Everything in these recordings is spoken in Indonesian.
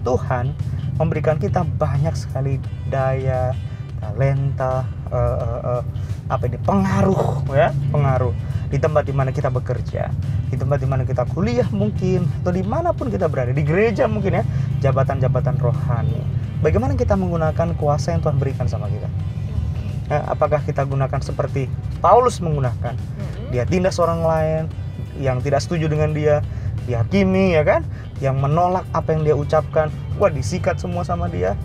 Tuhan memberikan kita banyak sekali daya, talenta, pengaruh ya, pengaruh di tempat di mana kita bekerja, di tempat di mana kita kuliah mungkin, atau dimanapun kita berada, di gereja mungkin ya, jabatan-jabatan rohani. Bagaimana kita menggunakan kuasa yang Tuhan berikan sama kita? Apakah kita gunakan seperti Paulus menggunakan? Dia tindas orang lain yang tidak setuju dengan dia, dihakimi ya kan? Yang menolak apa yang dia ucapkan, disikat semua sama dia.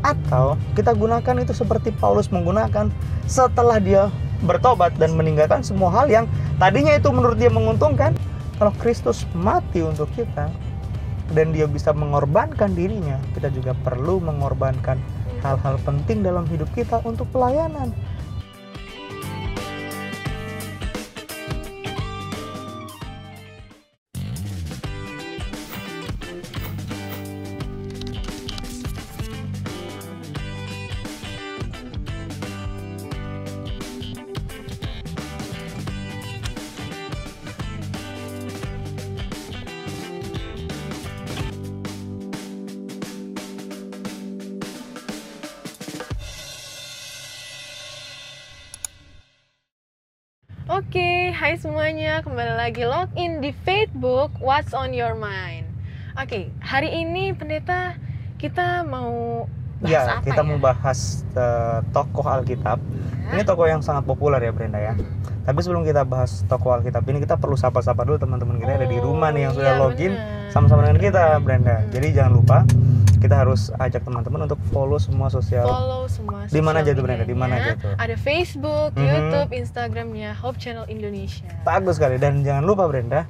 Atau kita gunakan itu seperti Paulus menggunakan setelah dia bertobat dan meninggalkan semua hal yang tadinya itu menurut dia menguntungkan. Kalau Kristus mati untuk kita dan dia bisa mengorbankan dirinya, kita juga perlu mengorbankan hal-hal penting dalam hidup kita untuk pelayanan. Oke, hai semuanya, kembali lagi login di Facebook What's on Your Mind. Oke, hari ini pendeta kita mau bahas apa kita ya? mau bahas tokoh Alkitab. Ini tokoh yang sangat populer ya Brenda ya. Tapi sebelum kita bahas tokoh Alkitab ini, kita perlu sapa-sapa dulu teman-teman kita ada di rumah nih yang sudah login sama-sama dengan kita Brenda. Jadi jangan lupa kita harus ajak teman-teman untuk follow semua sosial. Di mana aja tuh Brenda? Di mana aja tuh? Ada Facebook, YouTube, Instagramnya Hope Channel Indonesia. Bagus sekali. Dan jangan lupa Brenda,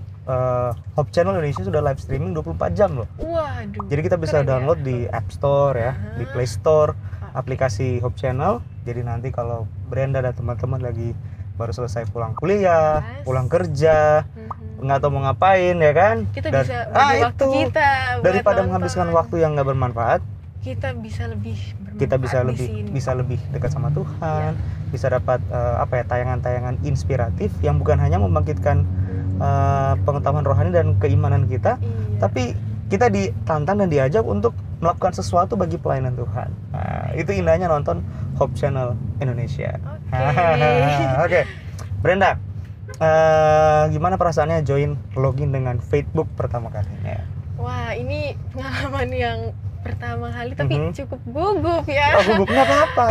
Hope Channel Indonesia sudah live streaming 24 jam loh. Waduh. Jadi kita bisa download di App Store ya, di Play Store aplikasi Hope Channel. Jadi nanti kalau Brenda dan teman-teman lagi baru selesai pulang kuliah, pulang kerja, nggak tahu mau ngapain ya kan? Kita bisa bagi waktu kita daripada menghabiskan waktu yang nggak bermanfaat. Kita bisa lebih dekat sama Tuhan, bisa dapat tayangan-tayangan inspiratif yang bukan hanya membangkitkan pengetahuan rohani dan keimanan kita, tapi kita ditantang dan diajak untuk melakukan sesuatu bagi pelayanan Tuhan. Itu indahnya nonton Hope Channel Indonesia. Oke. Brenda, gimana perasaannya login dengan Facebook pertama kalinya? Wah, ini pengalaman yang pertama kali, tapi cukup gugup ya. Gugup, nggak apa-apa.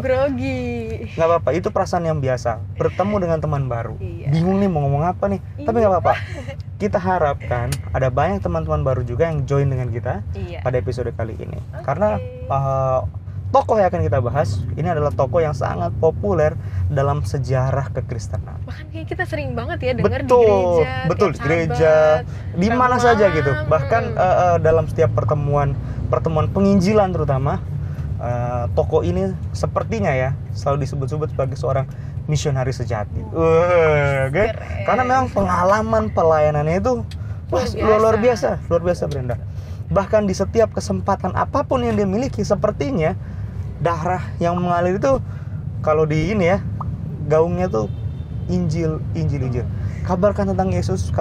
Grogi. Nggak apa-apa, itu perasaan yang biasa. Bertemu dengan teman baru, bingung nih mau ngomong apa nih. Tapi nggak apa-apa. Kita harapkan ada banyak teman-teman baru juga yang join dengan kita pada episode kali ini. Karena tokoh yang akan kita bahas ini adalah tokoh yang sangat populer dalam sejarah kekristenan. Bahkan kayak kita sering banget ya dengar di gereja, di mana saja gitu. Bahkan dalam setiap pertemuan penginjilan terutama, tokoh ini sepertinya ya selalu disebut-sebut sebagai seorang misionaris sejati. Karena memang pengalaman pelayanannya itu luar biasa Brenda. Bahkan di setiap kesempatan apapun yang dia miliki, sepertinya darah yang mengalir itu, kalau di ini ya, gaungnya tuh Injil. Kabarkan tentang Yesus.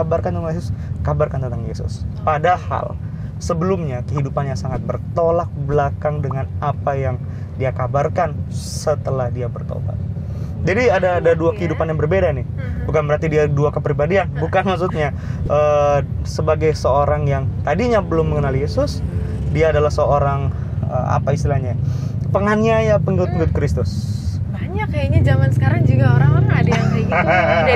Padahal sebelumnya kehidupannya sangat bertolak belakang dengan apa yang dia kabarkan setelah dia bertobat. Jadi ada dua kehidupan yang berbeda nih. Bukan berarti dia dua kepribadian, bukan maksudnya. Sebagai seorang yang tadinya belum mengenal Yesus, dia adalah seorang penganiaya pengikut Kristus. Banyak kayaknya zaman sekarang juga orang-orang ada yang kayak gitu, dari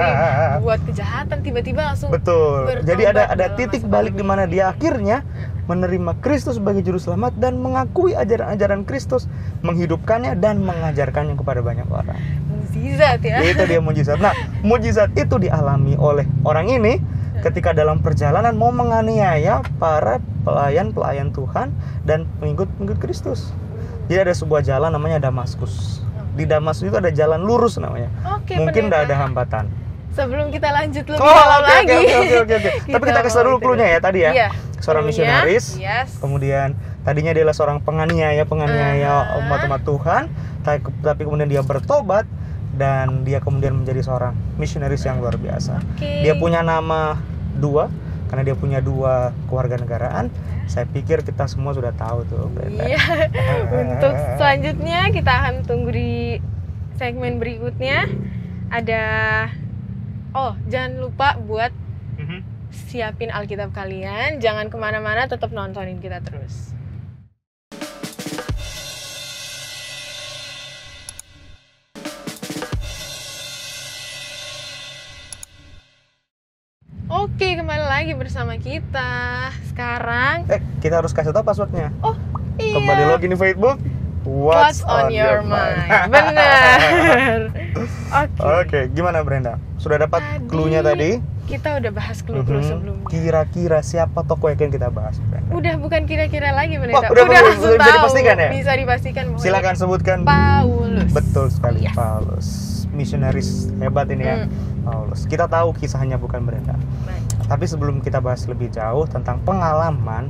buat kejahatan tiba-tiba langsung. Betul. Jadi ada titik balik di mana dia akhirnya menerima Kristus sebagai juru selamat dan mengakui ajaran-ajaran Kristus, menghidupkannya dan mengajarkannya kepada banyak orang. Mujizat ya. Itu dia mujizat. Nah, mujizat itu dialami oleh orang ini ketika dalam perjalanan mau menganiaya para pelayan Tuhan dan pengikut Kristus. Jadi ada sebuah jalan namanya Damaskus. Di Damaskus itu ada jalan lurus namanya. Mungkin tidak ada hambatan. Sebelum kita lanjut lebih dalam lagi. Oke. Tapi kita kasih dulu cluenya ya tadi ya. Iya. Seorang misionaris. Kemudian tadinya dia adalah seorang penganiaya umat Tuhan, tapi kemudian dia bertobat dan dia kemudian menjadi seorang misionaris yang luar biasa. Dia punya nama dua. karena dia punya 2 kewarganegaraan. Saya pikir kita semua sudah tahu tuh, Brenda. Iya. Untuk selanjutnya kita akan tunggu di segmen berikutnya. Ada jangan lupa buat siapin Alkitab kalian. Jangan kemana-mana, tetap nontonin kita terus. Oke, kembali lagi bersama kita. Sekarang Kita harus kasih tahu passwordnya. iya. Kembali login di Facebook. What's on your mind? Benar. Oke, gimana Brenda? Sudah dapat clue-nya tadi? Kita udah bahas clue-clue sebelumnya. Kira-kira siapa tokoh yang akan kita bahas, Brenda? Udah bukan kira-kira lagi, Brenda. Udah langsung bisa tahu. dipastikan ya? Bisa dipastikan. Silakan sebutkan. Paulus. Betul sekali, Yes. Paulus. Misionaris hebat ini ya, Paulus. Kita tahu kisahnya bukan Brenda. Tapi sebelum kita bahas lebih jauh tentang pengalaman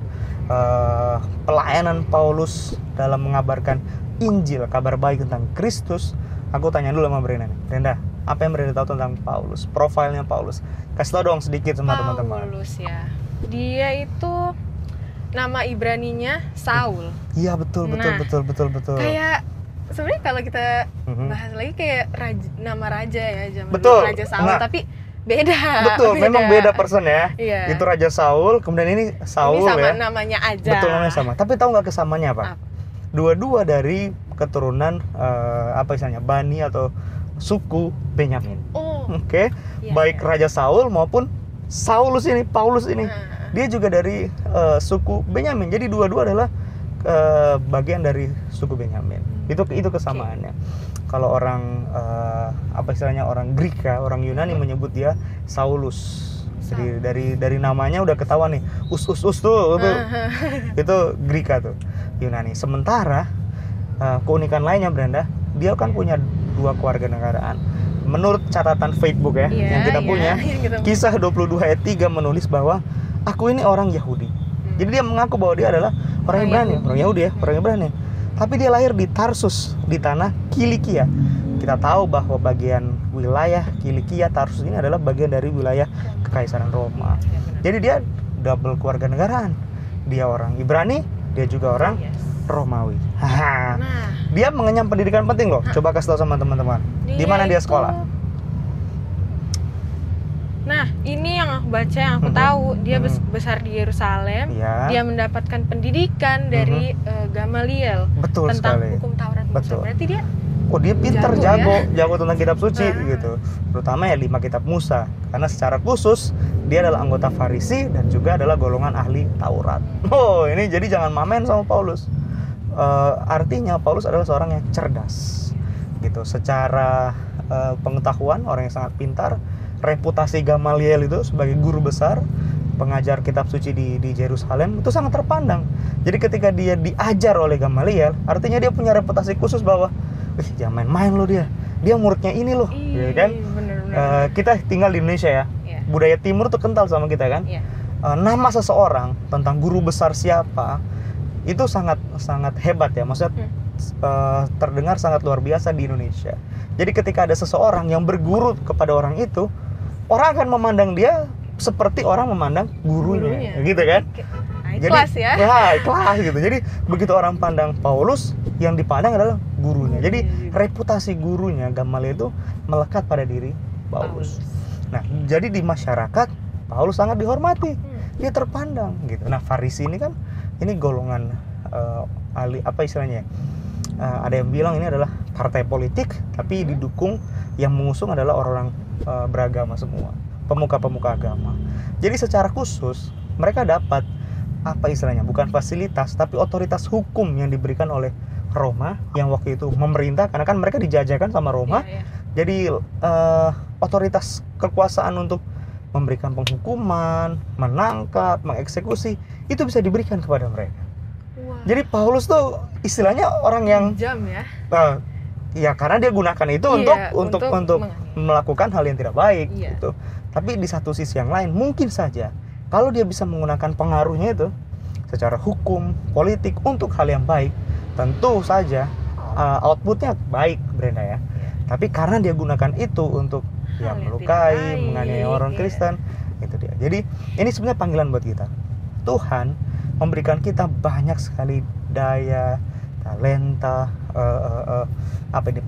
pelayanan Paulus dalam mengabarkan Injil, kabar baik tentang Kristus, aku tanya dulu sama Brenda. Brenda, apa yang Brenda tahu tentang Paulus? Profilnya Paulus. Kasih tau dong sedikit sama teman-teman. Paulus ya. Dia itu nama Ibraninya Saul. Iya, betul. Kayak sebenarnya kalau kita bahas lagi kayak nama raja ya, zaman Betul. Raja Saul, tapi beda. Betul, memang beda person ya. Iya. Itu Raja Saul, kemudian ini Saul ini sama ya. namanya aja. Betul, namanya sama. Tapi tahu nggak kesamanya apa? Dua-dua dari keturunan Bani atau suku Benyamin. Oke. Iya, Baik Raja Saul maupun Paulus ini, dia juga dari suku Benyamin. Jadi dua-dua adalah bagian dari suku Benyamin. Itu kesamaannya. Kalau orang orang Greka, orang Yunani menyebut dia Saulus. Jadi dari namanya udah ketahuan nih, us tuh itu Greka tuh, Yunani. Sementara keunikan lainnya Brenda, dia kan punya 2 kewarganegaraan. Menurut catatan Facebook ya, yang kita punya, Kisah 22 ayat 3 menulis bahwa aku ini orang Yahudi. Jadi dia mengaku bahwa dia adalah orang Ibrani, orang Yahudi ya, orang Ibrani. Tapi dia lahir di Tarsus, di tanah Kilikia. Kita tahu bahwa bagian wilayah Kilikia, Tarsus ini adalah bagian dari wilayah Kekaisaran Roma. Jadi dia double kewarganegaraan. Dia orang Ibrani, dia juga orang Romawi. Dia mengenyam pendidikan penting loh. Coba kasih tahu sama teman-teman. Di mana dia sekolah? Nah, ini yang aku baca, yang aku tahu, dia besar di Yerusalem. Dia mendapatkan pendidikan dari Gamaliel. Betul tentang sekali. hukum Taurat. Betul. Berarti dia dia pintar, jago tentang kitab suci gitu. Terutama ya 5 kitab Musa. Karena secara khusus dia adalah anggota Farisi dan juga adalah golongan ahli Taurat. Ini jadi jangan mamen sama Paulus. Artinya Paulus adalah seorang yang cerdas gitu. Secara pengetahuan, orang yang sangat pintar. Reputasi Gamaliel itu sebagai guru besar pengajar kitab suci di Yerusalem itu sangat terpandang. Jadi ketika dia diajar oleh Gamaliel, artinya dia punya reputasi khusus bahwa jangan main-main lo dia muridnya ini loh, ya kan? Kita tinggal di Indonesia ya, budaya Timur tuh kental sama kita kan. Nama seseorang tentang guru besar siapa itu sangat hebat ya, maksudnya terdengar sangat luar biasa di Indonesia. Jadi ketika ada seseorang yang berguru kepada orang itu, orang akan memandang dia seperti orang memandang gurunya. Gitu kan? Ikhlas ya. Ikhlas gitu. Jadi begitu orang pandang Paulus, yang dipandang adalah gurunya. Jadi reputasi gurunya Gamaliel itu melekat pada diri Paulus. Nah, jadi di masyarakat Paulus sangat dihormati. Dia terpandang gitu. Nah, Farisi ini kan golongan ada yang bilang ini adalah partai politik, tapi didukung, yang mengusung adalah orang-orang beragama semua, pemuka-pemuka agama. Jadi secara khusus mereka dapat bukan fasilitas, tapi otoritas hukum yang diberikan oleh Roma yang waktu itu memerintah, karena kan mereka dijajakan sama Roma. Jadi otoritas kekuasaan untuk memberikan penghukuman, menangkap, mengeksekusi itu bisa diberikan kepada mereka. Jadi Paulus tuh istilahnya orang yang jam ya. Ya karena dia gunakan itu untuk melakukan hal yang tidak baik gitu. Tapi di satu sisi yang lain mungkin saja kalau dia bisa menggunakan pengaruhnya itu secara hukum, politik untuk hal yang baik, tentu saja outputnya baik, Brenda ya. Tapi karena dia gunakan itu untuk melukai, menganiaya orang Kristen, itu dia. Jadi ini sebenarnya panggilan buat kita. Tuhan memberikan kita banyak sekali daya, talenta,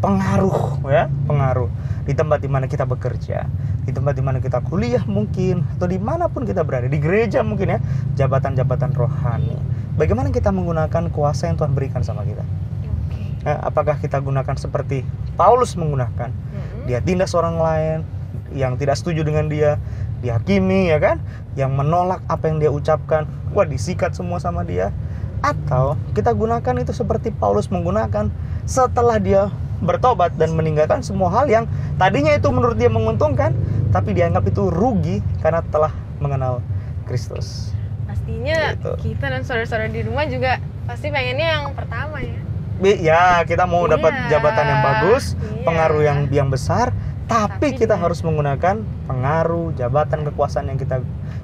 pengaruh ya, pengaruh di tempat dimana kita bekerja, di tempat dimana kita kuliah mungkin, atau dimanapun kita berada, di gereja mungkin ya, jabatan-jabatan rohani. Bagaimana kita menggunakan kuasa yang Tuhan berikan sama kita? Apakah kita gunakan seperti Paulus menggunakan? Dia tindas orang lain yang tidak setuju dengan dia, dihakimi ya kan, yang menolak apa yang dia ucapkan, disikat semua sama dia. Atau kita gunakan itu seperti Paulus menggunakan setelah dia bertobat dan meninggalkan semua hal yang tadinya itu menurut dia menguntungkan, tapi dianggap itu rugi karena telah mengenal Kristus. Pastinya gitu. Kita dan saudara-saudara di rumah juga pasti pengennya yang pertama ya. Ya, kita mau dapat jabatan yang bagus, pengaruh yang besar, tapi kita harus menggunakan pengaruh, jabatan, kekuasaan yang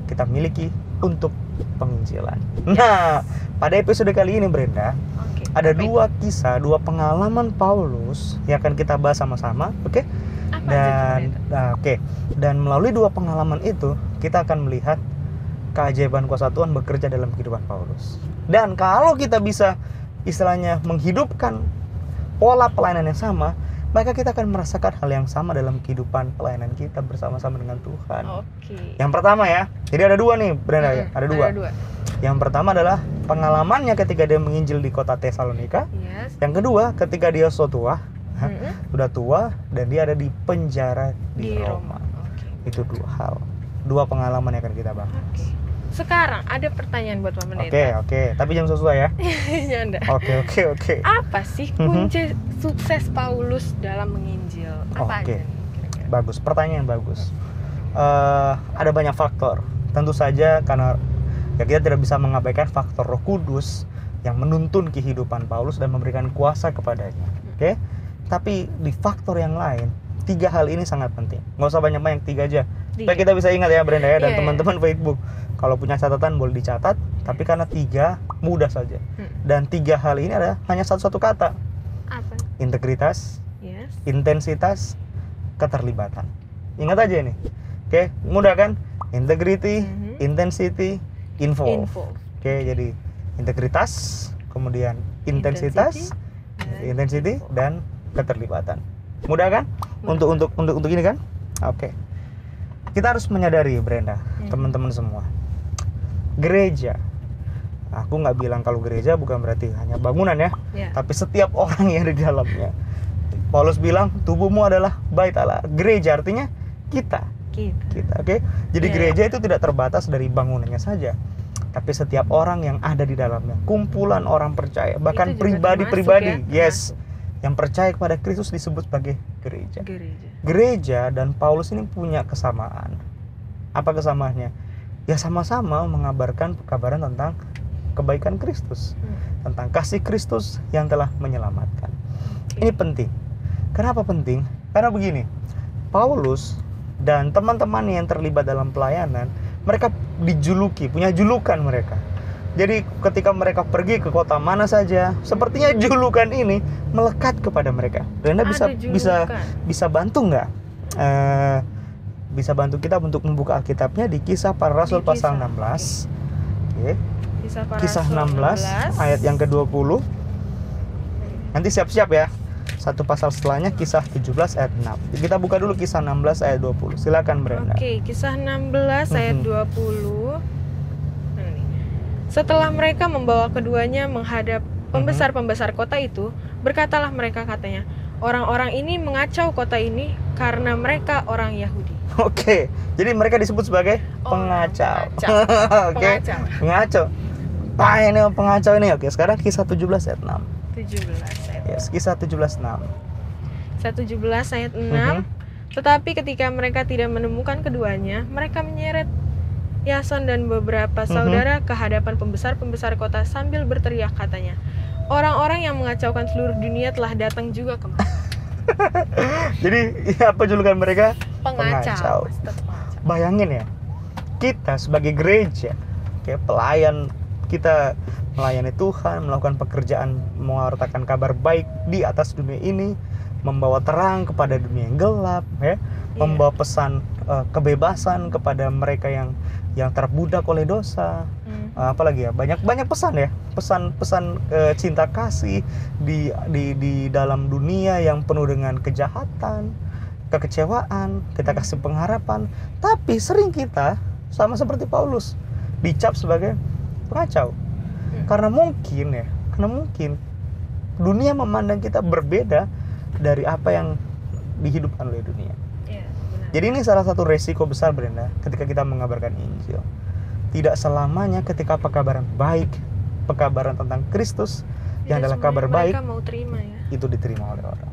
kita miliki untuk penginjilan. Nah, pada episode kali ini Brenda, ada dua kisah, dua pengalaman Paulus yang akan kita bahas sama-sama, oke? Dan melalui dua pengalaman itu, kita akan melihat keajaiban kuasa Tuhan bekerja dalam kehidupan Paulus. Dan kalau kita bisa istilahnya menghidupkan pola pelayanan yang sama, maka kita akan merasakan hal yang sama dalam kehidupan pelayanan kita bersama-sama dengan Tuhan. Yang pertama ya, jadi ada dua nih Brenda ya, ada dua. Yang pertama adalah pengalamannya ketika dia menginjil di kota Tesalonika. Yang kedua ketika dia sudah tua dan dia ada di penjara di Roma. Itu dua hal, dua pengalaman yang akan kita bahas. Sekarang ada pertanyaan buat Pak Pendeta. Oke. Tapi jangan sesuai ya. Janda. Oke. Apa sih kunci sukses Paulus dalam menginjil? Apa aja nih kira-kira? Bagus, pertanyaan bagus. Ada banyak faktor. Tentu saja karena kita tidak bisa mengabaikan faktor Roh Kudus yang menuntun kehidupan Paulus dan memberikan kuasa kepadanya. Oke. Tapi di faktor yang lain, tiga hal ini sangat penting. Nggak usah banyak-banyak, tiga aja. Supaya kita bisa ingat ya Brenda ya, dan teman-teman Facebook. Kalau punya catatan boleh dicatat, tapi karena tiga mudah saja. Dan tiga hal ini ada hanya satu kata. Apa? Integritas, intensitas, keterlibatan. Ingat aja ini. Oke, mudah kan? Integrity, intensity, involve. Oke, jadi integritas, kemudian intensitas, intensity dan keterlibatan. Mudah kan? Untuk ini kan? Oke. Kita harus menyadari Brenda, teman-teman semua. Gereja. Aku nggak bilang kalau gereja bukan berarti hanya bangunan ya, tapi setiap orang yang ada di dalamnya. Paulus bilang tubuhmu adalah bait Allah. Gereja artinya kita. Oke? Jadi gereja itu tidak terbatas dari bangunannya saja, tapi setiap orang yang ada di dalamnya, kumpulan orang percaya, bahkan pribadi-pribadi, yang percaya kepada Kristus disebut sebagai gereja. Gereja dan Paulus ini punya kesamaan. Apa kesamaannya? Ya sama-sama mengabarkan kabaran tentang kebaikan Kristus, tentang kasih Kristus yang telah menyelamatkan. Ini penting. Kenapa penting? Karena begini, Paulus dan teman-teman yang terlibat dalam pelayanan, mereka dijuluki, punya julukan mereka. Jadi ketika mereka pergi ke kota mana saja, sepertinya julukan ini melekat kepada mereka. Dan Anda bisa bantu nggak? Bisa bantu kita untuk membuka Alkitabnya di Kisah Para Rasul pasal 16. Kisah 16 ayat yang ke-20. Nanti siap-siap ya. Satu pasal setelahnya Kisah 17 ayat 6. Kita buka dulu Kisah 16 ayat 20. Silakan Brenda. Kisah 16 ayat 20. Setelah mereka membawa keduanya menghadap pembesar-pembesar kota itu, berkatalah mereka katanya, orang-orang ini mengacau kota ini karena mereka orang Yahudi. Jadi mereka disebut sebagai pengacau. Pengacau. Ini pengacau ini. Sekarang Kisah 17 ayat 6. 17 ayat. Kisah 17 6. Kisah 17 ayat 6. Tetapi ketika mereka tidak menemukan keduanya, mereka menyeret Yason dan beberapa saudara ke hadapan pembesar-pembesar kota sambil berteriak katanya, orang-orang yang mengacaukan seluruh dunia telah datang juga kemari. Jadi apa julukan mereka? Pengacau. Bayangin ya, kita sebagai gereja, pelayan, kita melayani Tuhan, melakukan pekerjaan mewartakan kabar baik di atas dunia ini, membawa terang kepada dunia yang gelap, membawa pesan kebebasan kepada mereka yang yang terbudak oleh dosa. Apalagi ya, banyak pesan ya, pesan cinta kasih di dalam dunia yang penuh dengan kejahatan, kekecewaan. Kita kasih pengharapan, tapi sering kita sama seperti Paulus dicap sebagai pengacau. Karena mungkin dunia memandang kita berbeda dari apa yang dihidupkan oleh dunia. Jadi ini salah satu resiko besar, Brenda, ketika kita mengabarkan Injil. Tidak selamanya ketika pekabaran baik, pekabaran tentang Kristus yang adalah kabar baik, mau terima, ya? itu diterima oleh orang.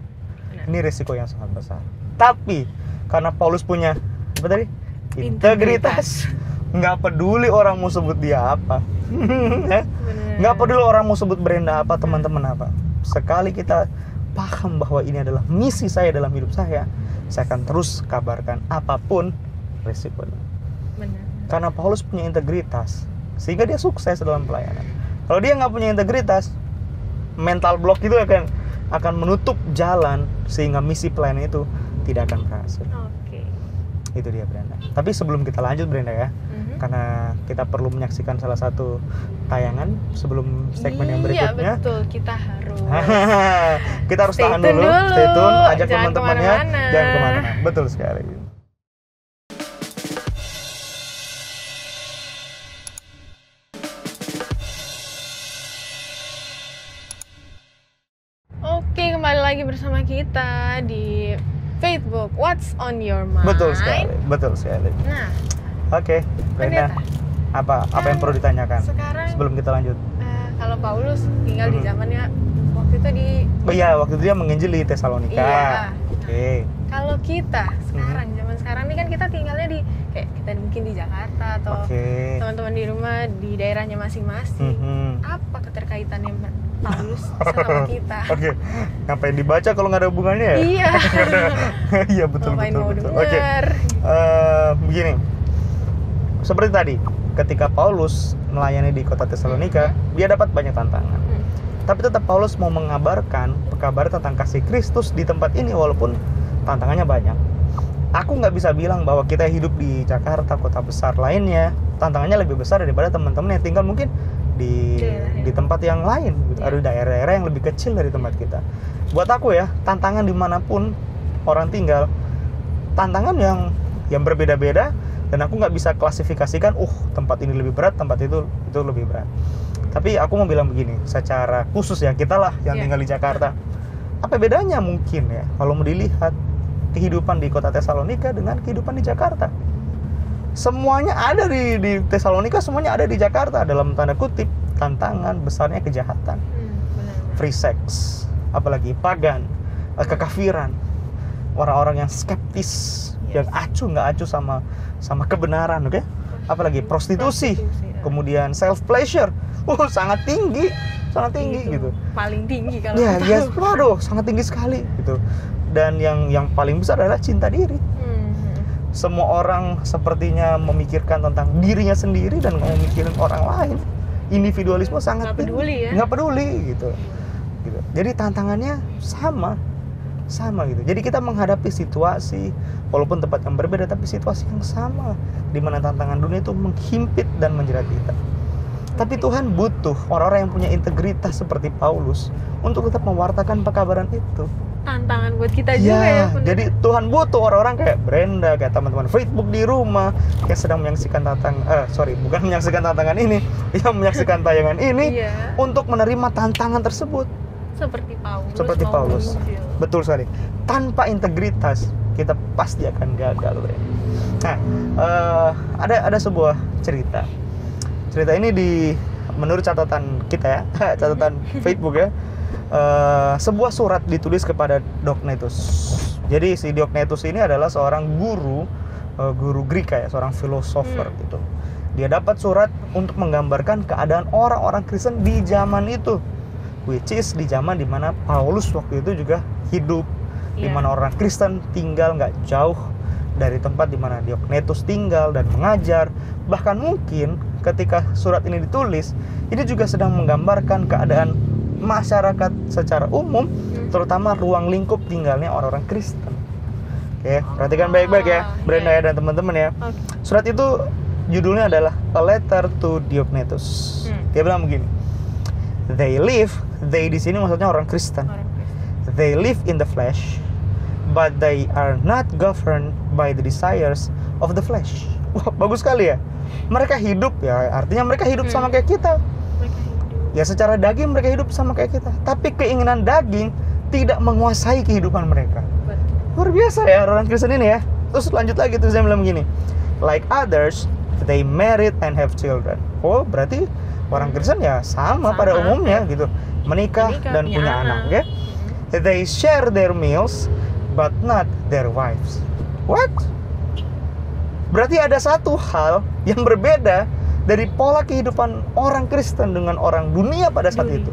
Ini resiko yang sangat besar. Tapi karena Paulus punya apa tadi? Integritas. Nggak peduli orang mau sebut dia apa. Nggak peduli orang mau sebut Brenda apa, teman-teman apa. Sekali kita paham bahwa ini adalah misi saya dalam hidup saya akan terus kabarkan apapun resikonya. Benar. Karena Paulus punya integritas, sehingga dia sukses dalam pelayanan. Kalau dia nggak punya integritas, mental block itu akan menutup jalan sehingga misi pelayanan itu tidak akan berhasil. Oke. Itu dia, Brenda. Tapi sebelum kita lanjut, Brenda, ya, karena kita perlu menyaksikan salah satu tayangan sebelum segmen yang berikutnya. Iya, betul, kita harus kita harus stay tahan tune dulu, stay tune, ajak jangan teman-temannya, kemana-mana. jangan kemana-mana. Betul sekali. Oke, kembali lagi bersama kita di Facebook What's on Your Mind. Betul sekali. Nah, Oke, Brenda, pendeta, apa yang perlu ditanyakan sekarang sebelum kita lanjut? kalau Paulus tinggal di zamannya waktu itu di Waktu itu dia menginjil di Tesalonika. Iya. Oke. Kalau kita sekarang, zaman sekarang ini kan kita tinggalnya di kayak kita mungkin di Jakarta atau teman-teman di rumah di daerahnya masing-masing. Apa keterkaitannya Paulus sama kita? Oke. Ngapain dibaca kalau nggak ada hubungannya ya? Iya. Iya, betul. Oke. Begini. Seperti tadi, ketika Paulus melayani di kota Tesalonika, dia dapat banyak tantangan. Tapi tetap Paulus mau mengabarkan pekabaran tentang kasih Kristus di tempat ini walaupun tantangannya banyak. Aku nggak bisa bilang bahwa kita hidup di Jakarta, kota besar lainnya, tantangannya lebih besar daripada teman-teman yang tinggal mungkin di tempat yang lain, gitu. Ada daerah-daerah yang lebih kecil dari tempat kita. Buat aku ya, tantangan dimanapun orang tinggal, tantangan yang berbeda-beda. Dan aku nggak bisa klasifikasikan, tempat ini lebih berat, tempat itu lebih berat. Tapi aku mau bilang begini, secara khusus ya, kita lah yang tinggal di Jakarta. Apa bedanya mungkin ya, kalau mau dilihat kehidupan di kota Tesalonika dengan kehidupan di Jakarta? Semuanya ada di Tesalonika, semuanya ada di Jakarta. Dalam tanda kutip, tantangan besarnya kejahatan. Free sex, apalagi pagan, kekafiran, orang-orang yang skeptis, yang nggak acuh sama kebenaran, oke? Apalagi prostitusi, kemudian self pleasure, sangat tinggi gitu. Paling tinggi kalau waduh, sangat tinggi sekali gitu. Dan yang paling besar adalah cinta diri. Semua orang sepertinya memikirkan tentang dirinya sendiri dan nggak memikirin orang lain. Individualisme sangat tinggi, nggak peduli gitu. Jadi tantangannya sama gitu. Jadi kita menghadapi situasi walaupun tempat yang berbeda tapi situasi yang sama, di mana tantangan dunia itu menghimpit dan menjerat kita. Tapi Tuhan butuh orang-orang yang punya integritas seperti Paulus untuk tetap mewartakan pekabaran itu. Tantangan buat kita juga ya. Jadi Tuhan butuh orang-orang kayak Brenda, kayak teman-teman Facebook di rumah yang sedang menyaksikan bukan menyaksikan tantangan ini, yang menyaksikan tayangan ini untuk menerima tantangan tersebut. Seperti Paulus. Betul sekali. Tanpa integritas kita pasti akan gagal. Nah, ada sebuah cerita. Cerita ini menurut catatan kita ya, catatan Facebook ya. Sebuah surat ditulis kepada Diognetus. Jadi si Diognetus ini adalah seorang guru Greka ya, seorang filosofer gitu. Dia dapat surat untuk menggambarkan keadaan orang-orang Kristen di zaman itu, which is di zaman dimana Paulus waktu itu juga hidup, dimana orang Kristen tinggal nggak jauh dari tempat dimana Diognetus tinggal dan mengajar. Bahkan mungkin ketika surat ini ditulis, ini juga sedang menggambarkan keadaan masyarakat secara umum, terutama ruang lingkup tinggalnya orang-orang Kristen. Oke, perhatikan baik-baik ya, Brenda dan teman-teman ya. Surat itu judulnya adalah A Letter to Diognetus. Dia bilang begini, they di sini maksudnya orang Kristen. They live in the flesh, but they are not governed by the desires of the flesh. Wah, bagus sekali ya. Mereka hidup ya, artinya mereka hidup sama kayak kita. Ya secara daging mereka hidup sama kayak kita, tapi keinginan daging tidak menguasai kehidupan mereka. Luar biasa ya orang Kristen ini ya. Terus lanjut lagi, terus dia bilang begini, like others, they married and have children. Oh, berarti orang Kristen ya sama pada umumnya gitu, menikah dan punya anak ya. They share their meals, but not their wives. What? Berarti ada satu hal yang berbeda dari pola kehidupan orang Kristen dengan orang dunia pada saat itu.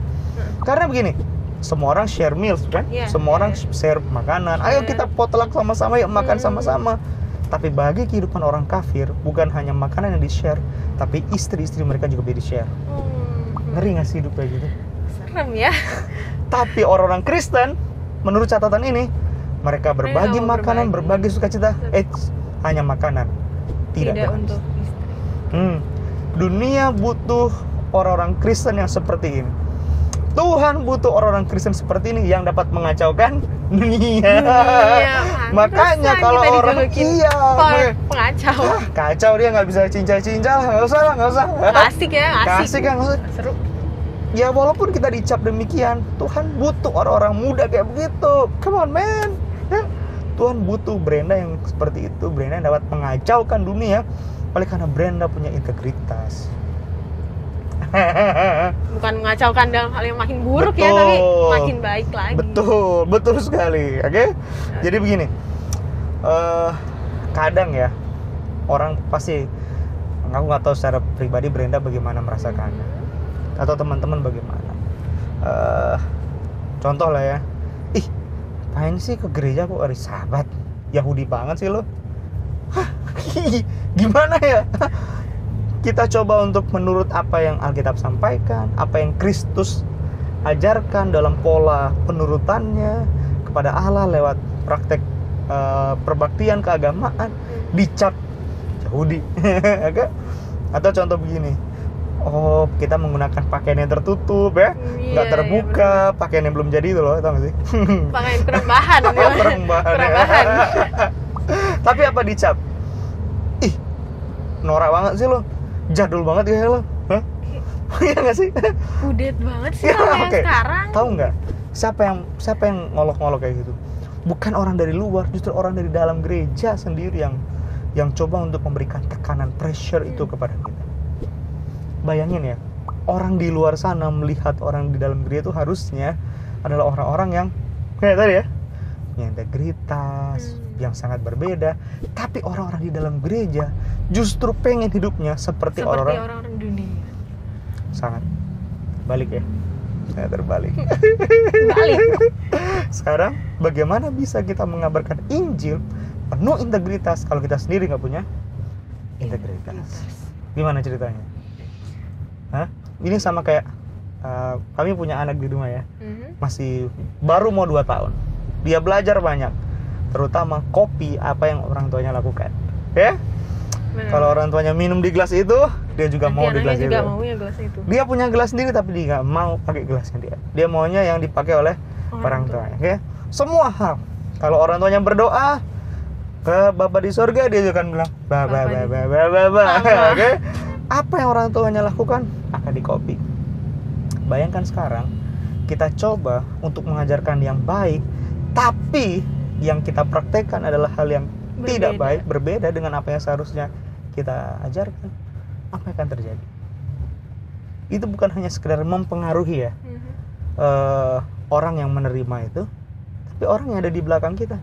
Karena begini, semua orang share meals kan? Semua orang share makanan. Ayo kita potluck sama-sama, yuk makan sama-sama. Tapi bagi kehidupan orang kafir, bukan hanya makanan yang di-share, tapi istri-istri mereka juga di-share. Ngeri gak sih hidup kayak gitu? Serem ya. Tapi orang-orang Kristen, menurut catatan ini, mereka berbagi makanan, berbagi sukacita. Hanya makanan, tidak untuk istri. Dunia butuh orang-orang Kristen yang seperti ini. Tuhan butuh orang-orang Kristen seperti ini yang dapat mengacaukan dunia. Makanya kalau orang pengacau, kacau dia nggak bisa cincang-cincang, nggak usah. Asik ya, asik kan, seru. Ya walaupun kita dicap demikian, Tuhan butuh orang-orang muda kayak begitu. Come on man, ya. Tuhan butuh Brenda yang seperti itu, Brenda yang dapat mengacaukan dunia, oleh karena Brenda punya integritas. Bukan mengacaukan dalam hal yang makin buruk. Betul. Ya, tapi makin baik lagi. Betul sekali. Oke? Jadi begini, kadang ya orang pasti, aku nggak tahu secara pribadi Brenda bagaimana merasakannya, atau teman-teman bagaimana. Contoh lah ya, ngapain sih ke gereja kok hari Sabat? Yahudi banget sih lo. Gimana ya? Kita coba untuk menurut apa yang Alkitab sampaikan, apa yang Kristus ajarkan dalam pola penurutannya kepada Allah lewat praktek perbaktian keagamaan, dicap Yahudi. Atau contoh begini, kita menggunakan pakaian yang tertutup ya, nggak terbuka, pakaian yang belum jadi itu loh, tau gak sih? Pakaian kurang bahan. Kurang bahan. Tapi apa dicap? Norak banget sih lo, jadul banget ya lo, iya nggak sih? Udet banget sih sama yang sekarang. Tahu nggak? Siapa yang ngolok-ngolok kayak gitu? Bukan orang dari luar, justru orang dari dalam gereja sendiri yang coba untuk memberikan tekanan, pressure itu kepada kita. Bayangin ya, orang di luar sana melihat orang di dalam gereja itu harusnya adalah orang-orang yang kayak tadi ya, yang integritas, yang sangat berbeda. Tapi orang-orang di dalam gereja justru pengen hidupnya seperti orang-orang dunia. Sangat balik ya, saya terbalik. Balik. Sekarang bagaimana bisa kita mengabarkan Injil penuh integritas kalau kita sendiri nggak punya integritas? Gimana ceritanya? Ini sama kayak kami punya anak di rumah ya, masih baru mau 2 tahun. Dia belajar banyak, terutama kopi apa yang orang tuanya lakukan, ya. Kalau orang tuanya minum di gelas itu, dia juga mau di gelas itu. Dia punya gelas sendiri tapi dia nggak mau pakai gelasnya dia. Dia maunya yang dipakai oleh orang tuanya, ya. Semua hal. Kalau orang tuanya berdoa ke Bapa di surga, dia juga akan bilang Baba. Oke? Apa yang orang tuanya lakukan akan di copy. Bayangkan sekarang kita coba untuk mengajarkan yang baik, tapi yang kita praktekkan adalah hal yang tidak baik, berbeda dengan apa yang seharusnya kita ajarkan. Apa yang akan terjadi? Itu bukan hanya sekedar mempengaruhi ya orang yang menerima itu, tapi orang yang ada di belakang kita.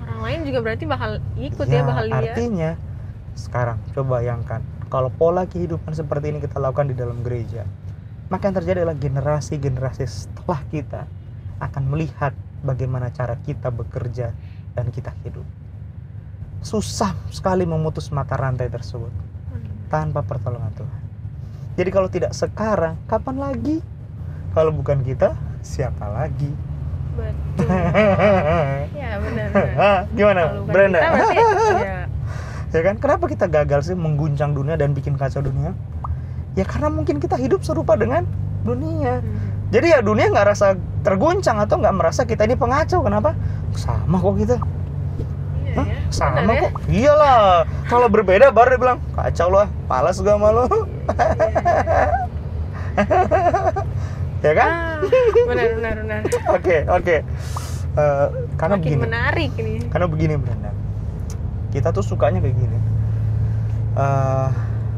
Orang lain juga berarti bakal ikut ya, bakal lihat. Artinya sekarang coba bayangkan kalau pola kehidupan seperti ini kita lakukan di dalam gereja, maka yang terjadi adalah generasi-generasi setelah kita akan melihat bagaimana cara kita bekerja dan kita hidup. Susah sekali memutus mata rantai tersebut tanpa pertolongan Tuhan. Jadi kalau tidak sekarang, kapan lagi? Kalau bukan kita, siapa lagi? Betul. Ya benar. Gimana, Brenda? Kita berarti ya Ya kan? Kenapa kita gagal sih mengguncang dunia dan bikin kacau dunia? Ya karena mungkin kita hidup serupa dengan dunia. Jadi ya dunia nggak rasa terguncang atau nggak merasa kita ini pengacau. Kenapa? Sama kok kita. Iya, Hah? ya. Sama Benar, kok. Iyalah. Kalau berbeda baru dia bilang kacau lah, malas gua sama lo. Ya kan? Benar. Oke. Karena Makin begini. menarik nih. Karena begini Brenda. Kita tuh sukanya kayak gini.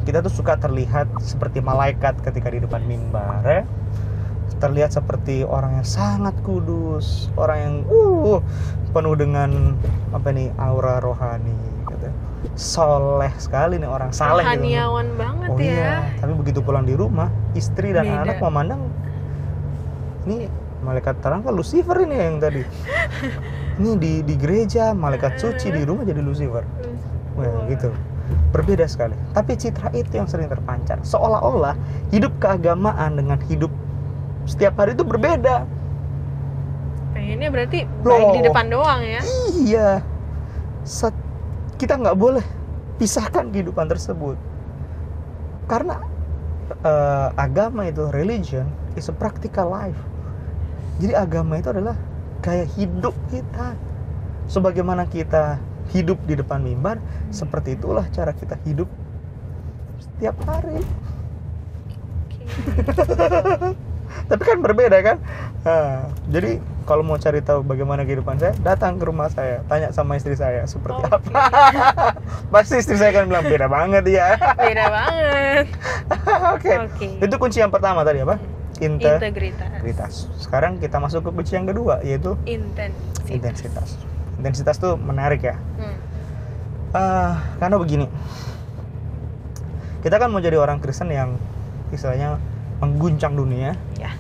Kita tuh suka terlihat seperti malaikat ketika di depan mimbar, ya. Terlihat seperti orang yang sangat kudus, orang yang penuh dengan aura rohani gitu. Soleh sekali nih orang, saleh gitu. Rohaniawan banget Oh ya. iya, tapi begitu pulang di rumah, istri dan Beda. anak memandang ini malaikat terang kan Lucifer ini yang tadi. Ini di gereja malaikat suci, di rumah jadi Lucifer. Wah, gitu. Berbeda sekali. Tapi citra itu yang sering terpancar. Seolah-olah hidup keagamaan dengan hidup setiap hari itu berbeda. Pengennya berarti Loh. baik di depan doang ya. Iya. Kita nggak boleh pisahkan kehidupan tersebut. Karena agama itu, religion is a practical life. Jadi agama itu adalah gaya hidup kita. Sebagaimana kita hidup di depan mimbar, seperti itulah cara kita hidup setiap hari. Tapi kan berbeda kan? Jadi kalau mau cari tahu bagaimana kehidupan saya, datang ke rumah saya, tanya sama istri saya seperti apa. Pasti istri saya kan bilang beda banget ya. Beda banget. Oke. Itu kunci yang pertama tadi apa? Integritas. Sekarang kita masuk ke kunci yang kedua, yaitu intensitas. Intensitas tuh menarik ya. Karena begini, kita kan mau jadi orang Kristen yang istilahnya mengguncang dunia. Ya.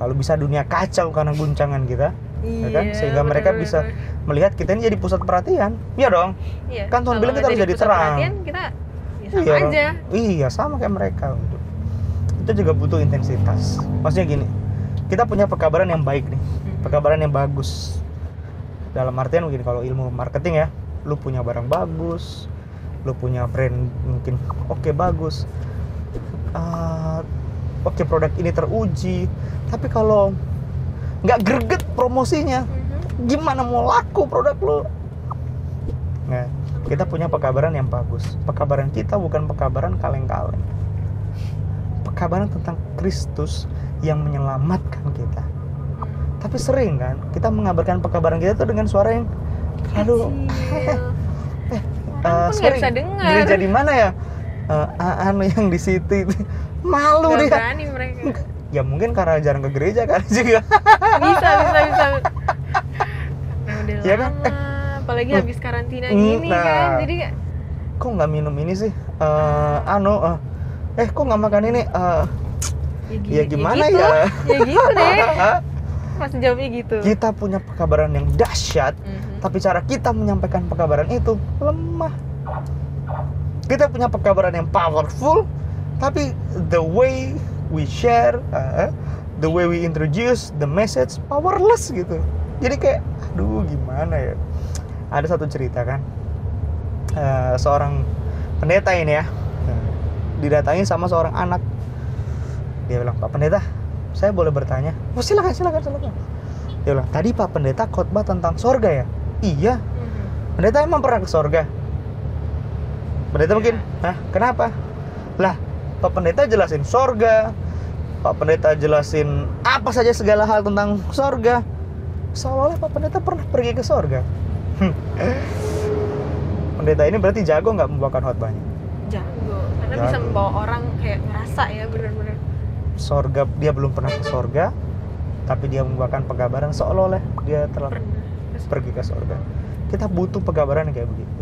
Kalau bisa dunia kacau karena guncangan kita, ya kan? Iya, Sehingga mereka bisa melihat kita ini jadi pusat perhatian. Iya dong. Iya. Kan Tuhan Kalau bilang kita harus jadi pusat terang. perhatian, kita ya sama Iya, aja. Iya, sama kayak mereka. Itu juga butuh intensitas. Maksudnya gini, kita punya pekabaran yang baik nih, pekabaran yang bagus. Dalam artian begini, kalau ilmu marketing ya, lu punya barang bagus, lu punya brand mungkin bagus, produk ini teruji, tapi kalau nggak greget promosinya, gimana mau laku produk lu? Nah, kita punya pekabaran yang bagus. Pekabaran kita bukan pekabaran kaleng-kaleng. Pekabaran tentang Kristus yang menyelamatkan kita. Tapi sering kan kita mengabarkan pekabaran kita itu dengan suara yang aduh nggak bisa dengar. Gereja di mana ya? Yang di situ malu Nggak dia. berani mereka. Ya mungkin karena jarang ke gereja kan juga. Bisa. Nah, udah Ya kan? lama, apalagi habis karantina gini kan. Jadi kok nggak minum ini sih? Kok nggak makan ini? Ya gimana gitu. ya? Ya gitu deh. Mas jawabnya gitu. Kita punya pekabaran yang dahsyat, tapi cara kita menyampaikan pekabaran itu lemah. Kita punya pekabaran yang powerful, tapi the way we share, the way we introduce the message powerless gitu. Jadi kayak, aduh gimana ya? Ada satu cerita kan, seorang pendeta ini ya, didatangi sama seorang anak. Dia bilang, Pak Pendeta, saya boleh bertanya? Oh silakan. Dia bilang, tadi Pak Pendeta khotbah tentang sorga ya? Iya. Pendeta emang pernah ke sorga? Pendeta mungkin, kenapa? Lah, Pak Pendeta jelasin sorga, Pak Pendeta jelasin apa saja segala hal tentang sorga. Seolah-olah Pak Pendeta pernah pergi ke sorga. Pendeta ini berarti jago nggak membawakan khotbahnya? Jago, karena bisa membawa orang kayak ngerasa ya benar-benar. Sorga, dia belum pernah ke sorga, tapi dia membawakan pekabaran seolah-olah dia telah pergi ke sorga. Kita butuh pekabaran yang kayak begitu.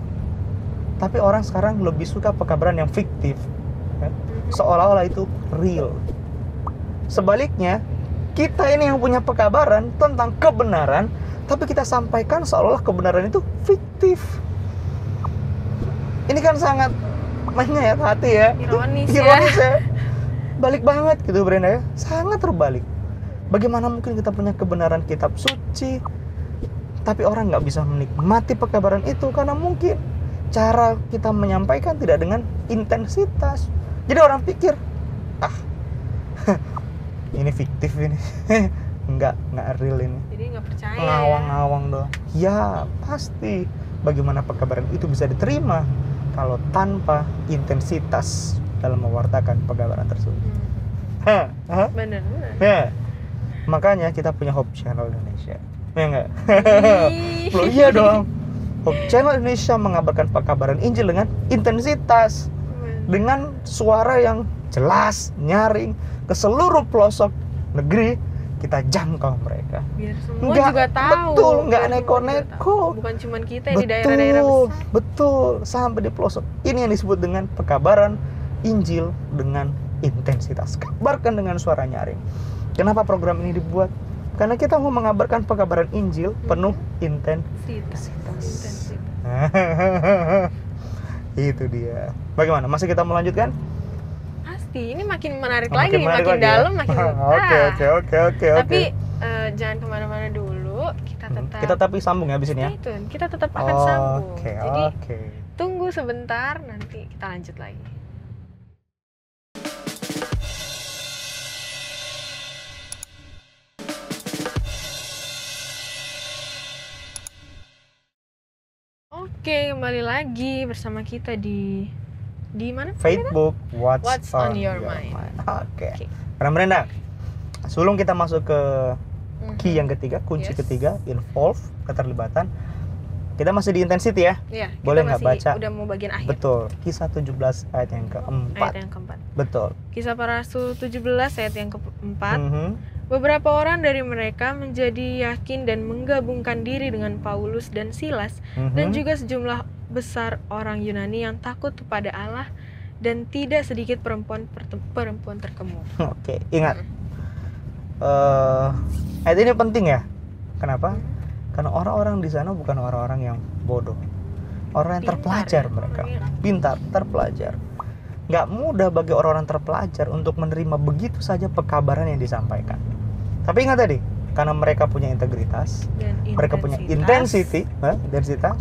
Tapi orang sekarang lebih suka pekabaran yang fiktif, kan? Seolah-olah itu real. Sebaliknya, kita ini yang punya pekabaran tentang kebenaran, tapi kita sampaikan seolah-olah kebenaran itu fiktif. Ini kan sangat menyayat hati ya. Ironis ya. Balik banget gitu Brenda ya. Sangat terbalik. Bagaimana mungkin kita punya kebenaran kitab suci, tapi orang nggak bisa menikmati pekabaran itu karena mungkin cara kita menyampaikan tidak dengan intensitas. Jadi orang pikir, ini fiktif ini. Enggak real ini. Jadi nggak percaya. Ngawang-ngawang doang. Ya, pasti. Bagaimana pekabaran itu bisa diterima kalau tanpa intensitas dalam mewartakan pekabaran tersebut. Bener. Ya. Makanya kita punya Hope Channel Indonesia. Ya enggak? Loh iya dong. Hope Channel Indonesia mengabarkan pekabaran Injil dengan intensitas, dengan suara yang jelas, nyaring ke seluruh pelosok negeri. Kita jangkau mereka. Biar semua juga tahu. Betul, nggak neko-neko. Bukan cuma kita yang di daerah-daerah besar. Betul, sampai di pelosok. Ini yang disebut dengan pekabaran Injil dengan intensitas. Kabarkan dengan suara nyaring. Kenapa program ini dibuat? Karena kita mau mengabarkan pekabaran Injil penuh intensitas. Itu dia. Bagaimana? Masih kita melanjutkan? Ini makin menarik makin lagi, menarik makin lagi dalam, ya? makin Oke. Tapi jangan kemana-mana dulu, kita tapi sambung ya abis ini ya. Stay tune, kita tetap akan sambung. Jadi Oke. tunggu sebentar, nanti kita lanjut lagi. Oke, kembali lagi bersama kita di mana? Facebook, What's on your mind. Oke. Brenda, sebelum kita masuk ke key yang ketiga, kunci ketiga, involve, keterlibatan, kita masih di intensity ya? Iya. Boleh nggak baca? Udah mau bagian akhir. Betul. Kisah 17 ayat yang keempat. Betul. Kisah para Rasul 17 ayat yang keempat. Beberapa orang dari mereka menjadi yakin dan menggabungkan diri dengan Paulus dan Silas, dan juga sejumlah besar orang Yunani yang takut kepada Allah, dan tidak sedikit perempuan terkemur. Oke, ingat. Ayat ini penting ya. Kenapa? Karena orang-orang di sana bukan orang-orang yang bodoh. Orang yang terpelajar mereka. Pintar, terpelajar. Nggak mudah bagi orang-orang terpelajar untuk menerima begitu saja pekabaran yang disampaikan. Tapi ingat tadi, karena mereka punya integritas, mereka punya intensitas.